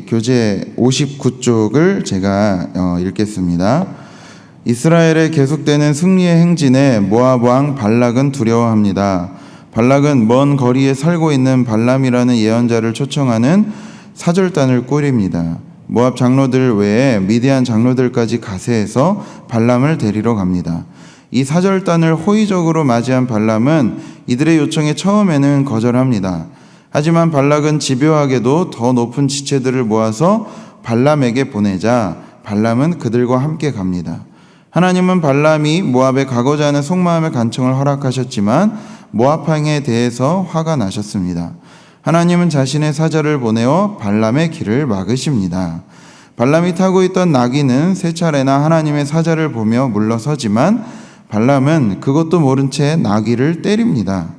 교재 59쪽을 제가 읽겠습니다. 이스라엘의 계속되는 승리의 행진에 모압 왕 발락은 두려워합니다. 발락은 먼 거리에 살고 있는 발람이라는 예언자를 초청하는 사절단을 꾸립니다. 모압 장로들 외에 미디안 장로들까지 가세해서 발람을 데리러 갑니다. 이 사절단을 호의적으로 맞이한 발람은 이들의 요청에 처음에는 거절합니다. 하지만 발락은 집요하게도 더 높은 지체들을 모아서 발람에게 보내자 발람은 그들과 함께 갑니다. 하나님은 발람이 모압에 가고자 하는 속마음의 간청을 허락하셨지만 모압 항에 대해서 화가 나셨습니다. 하나님은 자신의 사자를 보내어 발람의 길을 막으십니다. 발람이 타고 있던 나귀는 세 차례나 하나님의 사자를 보며 물러서지만 발람은 그것도 모른 채 나귀를 때립니다.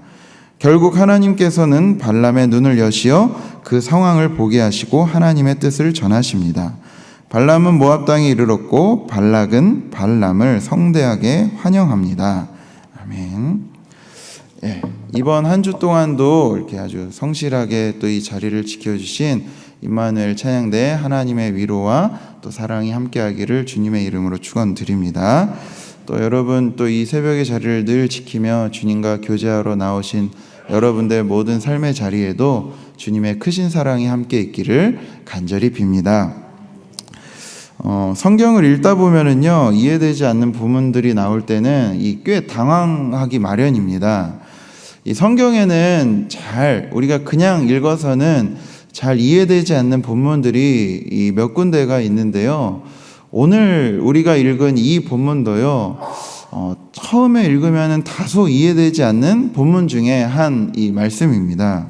결국 하나님께서는 발람의 눈을 여시어 그 상황을 보게 하시고 하나님의 뜻을 전하십니다. 발람은 모압 땅에 이르렀고 발락은 발람을 성대하게 환영합니다. 아멘. 예, 이번 한 주 동안도 이렇게 아주 성실하게 또 이 자리를 지켜주신 임마누엘 찬양대 하나님의 위로와 또 사랑이 함께하기를 주님의 이름으로 축원드립니다. 또 여러분 또 이 새벽의 자리를 늘 지키며 주님과 교제하러 나오신 여러분들 모든 삶의 자리에도 주님의 크신 사랑이 함께 있기를 간절히 빕니다. 성경을 읽다 보면은요, 이해되지 않는 부분들이 나올 때는 꽤 당황하기 마련입니다. 이 성경에는 우리가 그냥 읽어서는 잘 이해되지 않는 본문들이 몇 군데가 있는데요. 오늘 우리가 읽은 이 본문도요, 처음에 읽으면 다소 이해되지 않는 본문 중에 한 이 말씀입니다.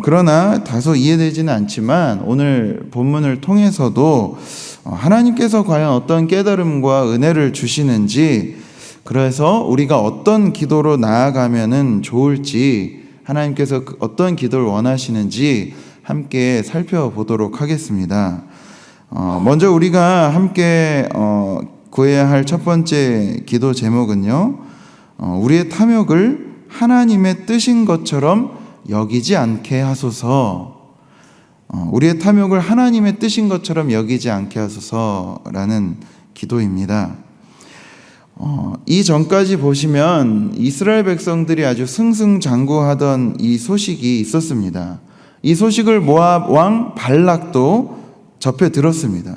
그러나 다소 이해되지는 않지만 오늘 본문을 통해서도 하나님께서 과연 어떤 깨달음과 은혜를 주시는지, 그래서 우리가 어떤 기도로 나아가면 좋을지, 하나님께서 어떤 기도를 원하시는지 함께 살펴보도록 하겠습니다. 먼저 우리가 함께 구해야 할 첫 번째 기도 제목은요, 우리의 탐욕을 하나님의 뜻인 것처럼 여기지 않게 하소서. 우리의 탐욕을 하나님의 뜻인 것처럼 여기지 않게 하소서라는 기도입니다. 이 전까지 보시면 이스라엘 백성들이 아주 승승장구하던 이 소식이 있었습니다. 이 소식을 모압 왕 발락도 접해 들었습니다.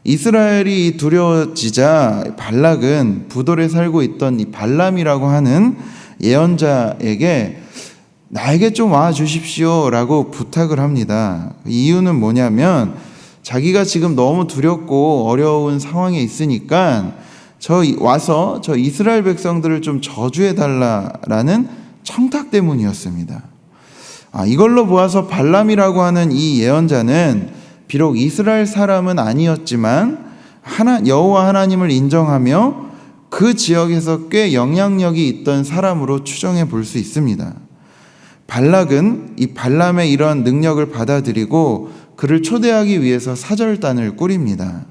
이스라엘이 두려워지자 발락은 부돌에 살고 있던 이 발람이라고 하는 예언자에게 나에게 좀 와 주십시오 라고 부탁을 합니다. 이유는 뭐냐면 자기가 지금 너무 두렵고 어려운 상황에 있으니까 와서 저 이스라엘 백성들을 좀 저주해 달라라는 청탁 때문이었습니다. 이걸로 보아서 발람이라고 하는 이 예언자는 비록 이스라엘 사람은 아니었지만 여호와 하나님을 인정하며 그 지역에서 꽤 영향력이 있던 사람으로 추정해 볼 수 있습니다. 발락은 이 발람의 이런 능력을 받아들이고 그를 초대하기 위해서 사절단을 꾸립니다.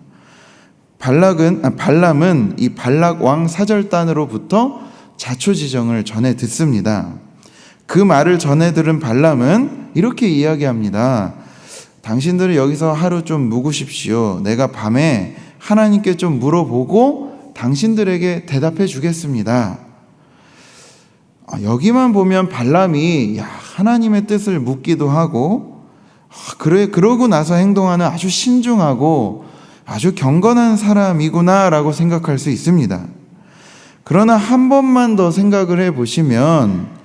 발람은 이 발락 왕 사절단으로부터 자초지정을 전해 듣습니다. 그 말을 전해 들은 발람은 이렇게 이야기합니다. 당신들은 여기서 하루 좀 묵으십시오. 내가 밤에 하나님께 좀 물어보고 당신들에게 대답해 주겠습니다. 여기만 보면 발람이 하나님의 뜻을 묻기도 하고, 그러고 나서 행동하는 아주 신중하고 아주 경건한 사람이구나 라고 생각할 수 있습니다. 그러나 한 번만 더 생각을 해보시면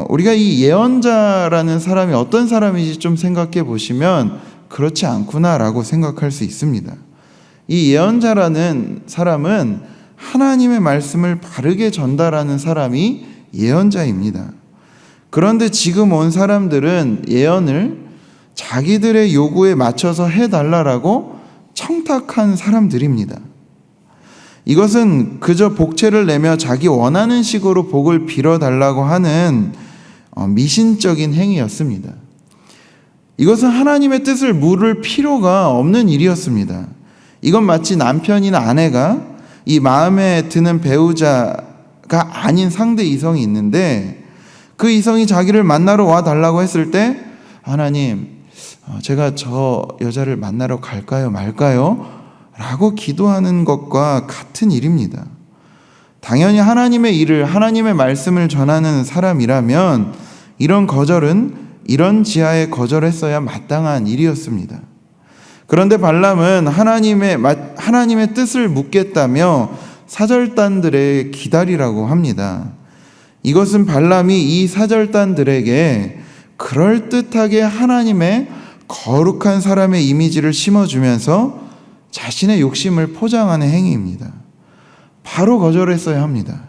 우리가 이 예언자라는 사람이 어떤 사람인지 좀 생각해 보시면 그렇지 않구나 라고 생각할 수 있습니다. 이 예언자라는 사람은 하나님의 말씀을 바르게 전달하는 사람이 예언자입니다. 그런데 지금 온 사람들은 예언을 자기들의 요구에 맞춰서 해달라고 청탁한 사람들입니다. 이것은 그저 복채를 내며 자기 원하는 식으로 복을 빌어달라고 하는 미신적인 행위였습니다. 이것은 하나님의 뜻을 물을 필요가 없는 일이었습니다. 이건 마치 남편이나 아내가 이 마음에 드는 배우자가 아닌 상대 이성이 있는데 그 이성이 자기를 만나러 와달라고 했을 때 하나님, 제가 저 여자를 만나러 갈까요 말까요? 라고 기도하는 것과 같은 일입니다. 당연히 하나님의 일을, 하나님의 말씀을 전하는 사람이라면 이런 거절은 이런 지하에 거절했어야 마땅한 일이었습니다. 그런데 발람은 하나님의 뜻을 묻겠다며 사절단들의 기다리라고 합니다. 이것은 발람이 이 사절단들에게 그럴듯하게 하나님의 거룩한 사람의 이미지를 심어주면서 자신의 욕심을 포장하는 행위입니다. 바로 거절했어야 합니다.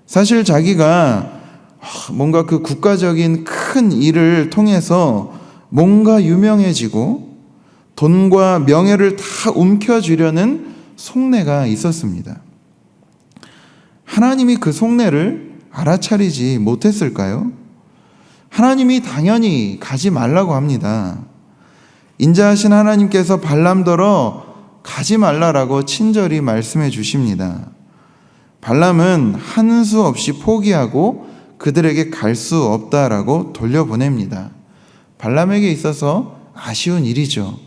사실 자기가 뭔가 그 국가적인 큰 일을 통해서 뭔가 유명해지고 돈과 명예를 다 움켜쥐려는 속내가 있었습니다. 하나님이 그 속내를 알아차리지 못했을까요? 하나님이 당연히 가지 말라고 합니다. 인자하신 하나님께서 발람더러 가지 말라라고 친절히 말씀해 주십니다. 발람은 한 수 없이 포기하고 그들에게 갈 수 없다라고 돌려보냅니다. 발람에게 있어서 아쉬운 일이죠.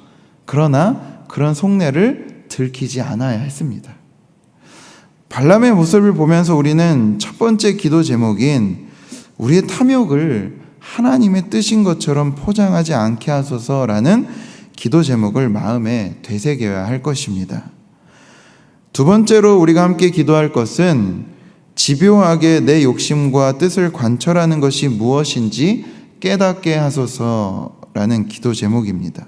그러나 그런 속내를 들키지 않아야 했습니다. 발람의 모습을 보면서 우리는 첫 번째 기도 제목인 우리의 탐욕을 하나님의 뜻인 것처럼 포장하지 않게 하소서라는 기도 제목을 마음에 되새겨야 할 것입니다. 두 번째로 우리가 함께 기도할 것은 집요하게 내 욕심과 뜻을 관철하는 것이 무엇인지 깨닫게 하소서라는 기도 제목입니다.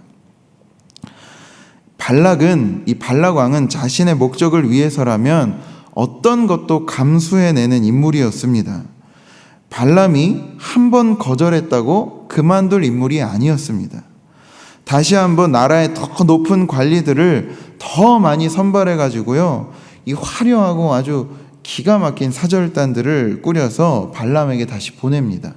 발락 왕은 자신의 목적을 위해서라면 어떤 것도 감수해내는 인물이었습니다. 발람이 한 번 거절했다고 그만둘 인물이 아니었습니다. 다시 한번 나라의 더 높은 관리들을 더 많이 선발해가지고요, 이 화려하고 아주 기가 막힌 사절단들을 꾸려서 발람에게 다시 보냅니다.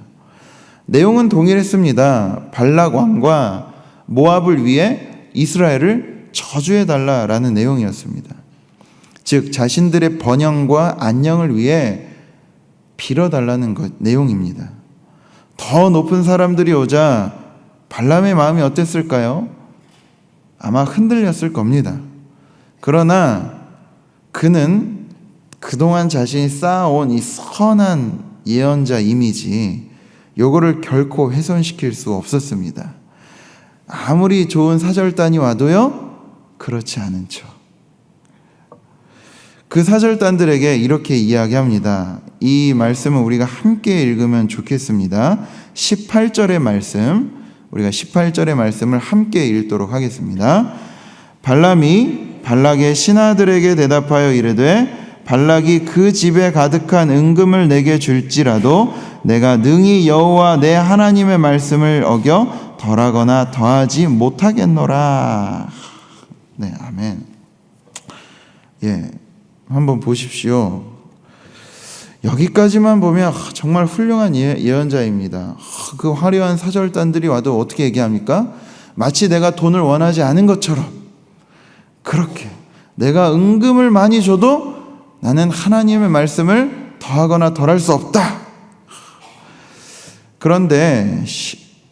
내용은 동일했습니다. 발락 왕과 모압을 위해 이스라엘을 저주해달라라는 내용이었습니다. 즉 자신들의 번영과 안녕을 위해 빌어달라는 내용입니다. 더 높은 사람들이 오자 발람의 마음이 어땠을까요? 아마 흔들렸을 겁니다. 그러나 그는 그동안 자신이 쌓아온 이 선한 예언자 이미지, 요거를 결코 훼손시킬 수 없었습니다. 아무리 좋은 사절단이 와도요, 그렇지 않은 척. 그 사절단들에게 이렇게 이야기합니다. 이 말씀은 우리가 함께 읽으면 좋겠습니다. 18절의 말씀, 우리가 18절의 말씀을 함께 읽도록 하겠습니다. 발람이 발락의 신하들에게 대답하여 이르되 발락이 그 집에 가득한 은금을 내게 줄지라도 내가 능히 여호와 내 하나님의 말씀을 어겨 덜하거나 더하지 못하겠노라. 네, 아멘. 예, 한번 보십시오. 여기까지만 보면 정말 훌륭한 예언자입니다. 그 화려한 사절단들이 와도 어떻게 얘기합니까? 마치 내가 돈을 원하지 않은 것처럼, 그렇게 내가 은금을 많이 줘도 나는 하나님의 말씀을 더하거나 덜할 수 없다. 그런데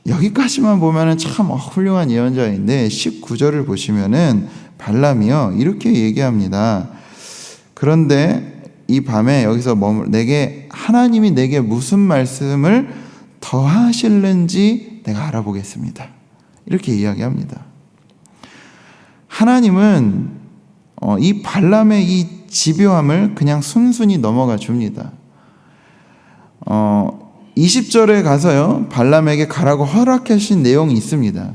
여기까지만 보면 참 훌륭한 예언자인데 19절을 보시면은 발람이요 이렇게 얘기합니다. 그런데 이 밤에 여기서 하나님이 내게 무슨 말씀을 더하실는지 내가 알아보겠습니다. 이렇게 이야기합니다. 하나님은 이 발람의 이 집요함을 그냥 순순히 넘어가 줍니다. 20절에 가서요, 발람에게 가라고 허락하신 내용이 있습니다.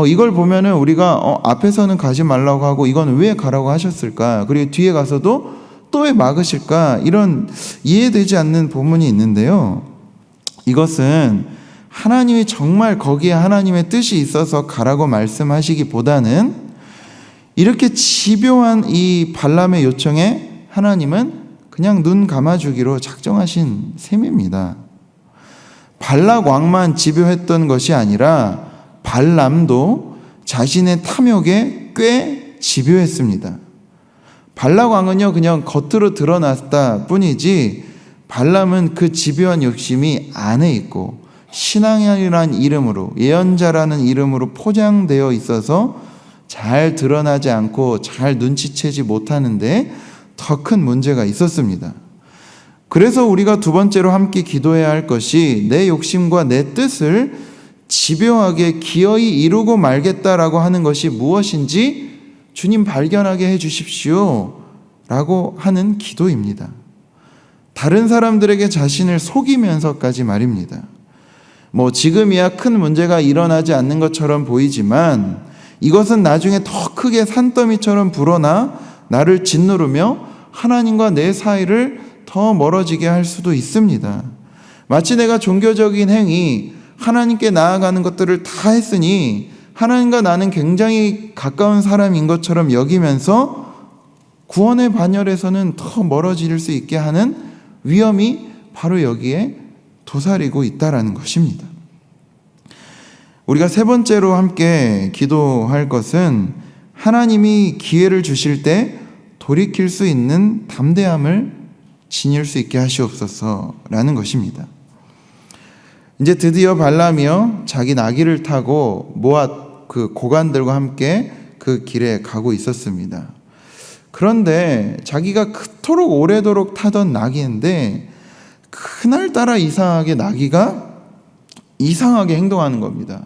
이걸 보면은 우리가 앞에서는 가지 말라고 하고 이건 왜 가라고 하셨을까? 그리고 뒤에 가서도 또 왜 막으실까? 이런 이해되지 않는 부분이 있는데요. 이것은 하나님이 정말 거기에 하나님의 뜻이 있어서 가라고 말씀하시기보다는 이렇게 집요한 이 발람의 요청에 하나님은 그냥 눈 감아주기로 작정하신 셈입니다. 발락 왕만 집요했던 것이 아니라 발람도 자신의 탐욕에 꽤 집요했습니다. 발락 왕은요 그냥 겉으로 드러났다 뿐이지 발람은 그 집요한 욕심이 안에 있고 신앙이라는 이름으로, 예언자라는 이름으로 포장되어 있어서 잘 드러나지 않고 잘 눈치채지 못하는데 더 큰 문제가 있었습니다. 그래서 우리가 두 번째로 함께 기도해야 할 것이 내 욕심과 내 뜻을 집요하게 기어이 이루고 말겠다라고 하는 것이 무엇인지 주님 발견하게 해 주십시오 라고 하는 기도입니다. 다른 사람들에게 자신을 속이면서까지 말입니다. 지금이야 큰 문제가 일어나지 않는 것처럼 보이지만 이것은 나중에 더 크게 산더미처럼 불어나 나를 짓누르며 하나님과 내 사이를 더 멀어지게 할 수도 있습니다. 마치 내가 종교적인 행위, 하나님께 나아가는 것들을 다 했으니 하나님과 나는 굉장히 가까운 사람인 것처럼 여기면서 구원의 반열에서는 더 멀어질 수 있게 하는 위험이 바로 여기에 도사리고 있다라는 것입니다. 우리가 세 번째로 함께 기도할 것은 하나님이 기회를 주실 때 돌이킬 수 있는 담대함을 지닐 수 있게 하시옵소서라는 것입니다. 이제 드디어 발람이요 자기 나귀를 타고 모압 그 고관들과 함께 그 길에 가고 있었습니다. 그런데 자기가 그토록 오래도록 타던 나귀인데 그날따라 이상하게 나귀가 이상하게 행동하는 겁니다.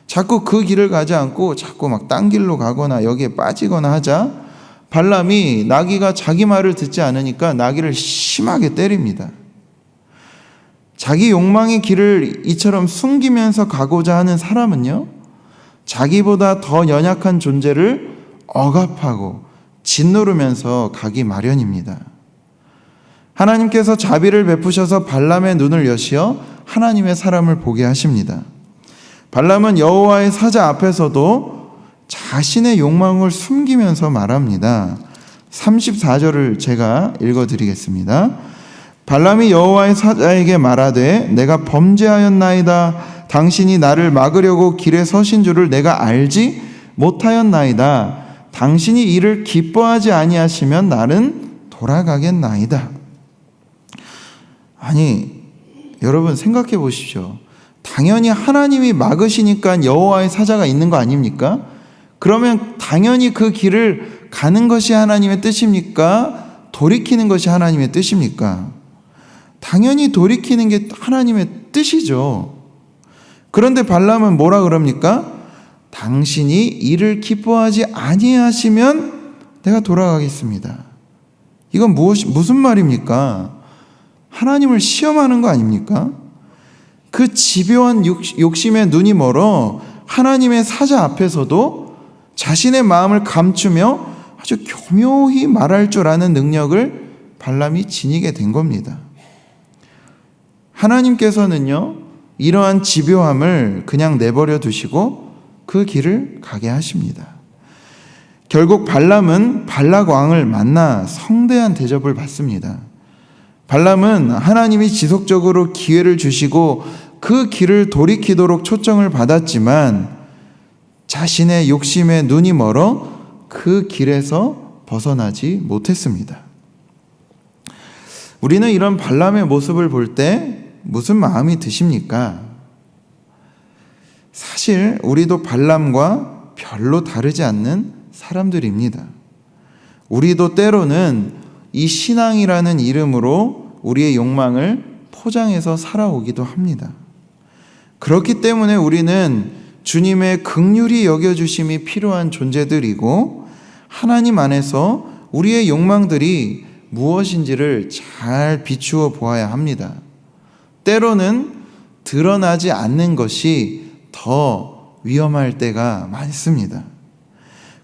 자꾸 그 길을 가지 않고 자꾸 막 딴 길로 가거나 여기에 빠지거나 하자 발람이 나귀가 자기 말을 듣지 않으니까 나귀를 심하게 때립니다. 자기 욕망의 길을 이처럼 숨기면서 가고자 하는 사람은요, 자기보다 더 연약한 존재를 억압하고 짓누르면서 가기 마련입니다. 하나님께서 자비를 베푸셔서 발람의 눈을 여시어 하나님의 사람을 보게 하십니다. 발람은 여호와의 사자 앞에서도 자신의 욕망을 숨기면서 말합니다. 34절을 제가 읽어드리겠습니다. 발람이 여호와의 사자에게 말하되 내가 범죄하였나이다. 당신이 나를 막으려고 길에 서신 줄을 내가 알지 못하였나이다. 당신이 이를 기뻐하지 아니하시면 나는 돌아가겠나이다. 아니, 여러분 생각해 보십시오. 당연히 하나님이 막으시니까 여호와의 사자가 있는 거 아닙니까? 그러면 당연히 그 길을 가는 것이 하나님의 뜻입니까? 돌이키는 것이 하나님의 뜻입니까? 당연히 돌이키는 게 하나님의 뜻이죠. 그런데 발람은 뭐라 그럽니까? 당신이 이를 기뻐하지 아니하시면 내가 돌아가겠습니다. 이건 무슨 말입니까? 하나님을 시험하는 거 아닙니까? 그 집요한 욕심에 눈이 멀어 하나님의 사자 앞에서도 자신의 마음을 감추며 아주 교묘히 말할 줄 아는 능력을 발람이 지니게 된 겁니다. 하나님께서는요, 이러한 집요함을 그냥 내버려 두시고 그 길을 가게 하십니다. 결국 발람은 발락 왕을 만나 성대한 대접을 받습니다. 발람은 하나님이 지속적으로 기회를 주시고 그 길을 돌이키도록 초청을 받았지만 자신의 욕심에 눈이 멀어 그 길에서 벗어나지 못했습니다. 우리는 이런 발람의 모습을 볼 때 무슨 마음이 드십니까? 사실 우리도 발람과 별로 다르지 않는 사람들입니다. 우리도 때로는 이 신앙이라는 이름으로 우리의 욕망을 포장해서 살아오기도 합니다. 그렇기 때문에 우리는 주님의 긍휼히 여겨주심이 필요한 존재들이고 하나님 안에서 우리의 욕망들이 무엇인지를 잘 비추어 보아야 합니다. 때로는 드러나지 않는 것이 더 위험할 때가 많습니다.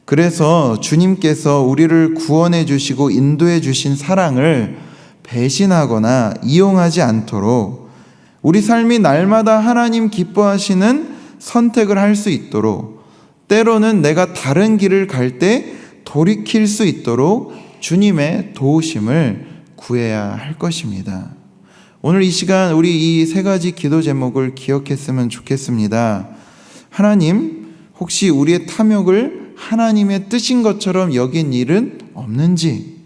그래서 주님께서 우리를 구원해 주시고 인도해 주신 사랑을 배신하거나 이용하지 않도록 우리 삶이 날마다 하나님 기뻐하시는 선택을 할 수 있도록 때로는 내가 다른 길을 갈 때 돌이킬 수 있도록 주님의 도우심을 구해야 할 것입니다. 오늘 이 시간 우리 이 세 가지 기도 제목을 기억했으면 좋겠습니다. 하나님, 혹시 우리의 탐욕을 하나님의 뜻인 것처럼 여긴 일은 없는지,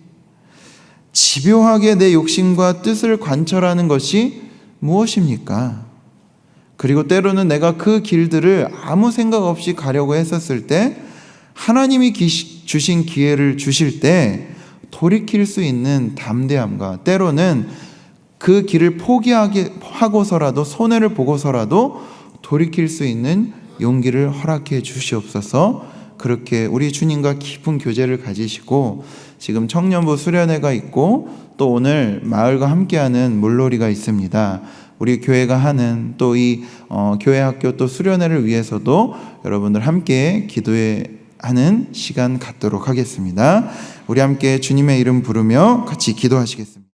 집요하게 내 욕심과 뜻을 관철하는 것이 무엇입니까? 그리고 때로는 내가 그 길들을 아무 생각 없이 가려고 했었을 때 하나님이 주신 기회를 주실 때 돌이킬 수 있는 담대함과 때로는 그 길을 포기하고서라도 손해를 보고서라도 돌이킬 수 있는 용기를 허락해 주시옵소서. 그렇게 우리 주님과 깊은 교제를 가지시고 지금 청년부 수련회가 있고 또 오늘 마을과 함께하는 물놀이가 있습니다. 우리 교회가 하는 또 이 교회 학교 또 수련회를 위해서도 여러분들 함께 기도하는 시간 갖도록 하겠습니다. 우리 함께 주님의 이름 부르며 같이 기도하시겠습니다.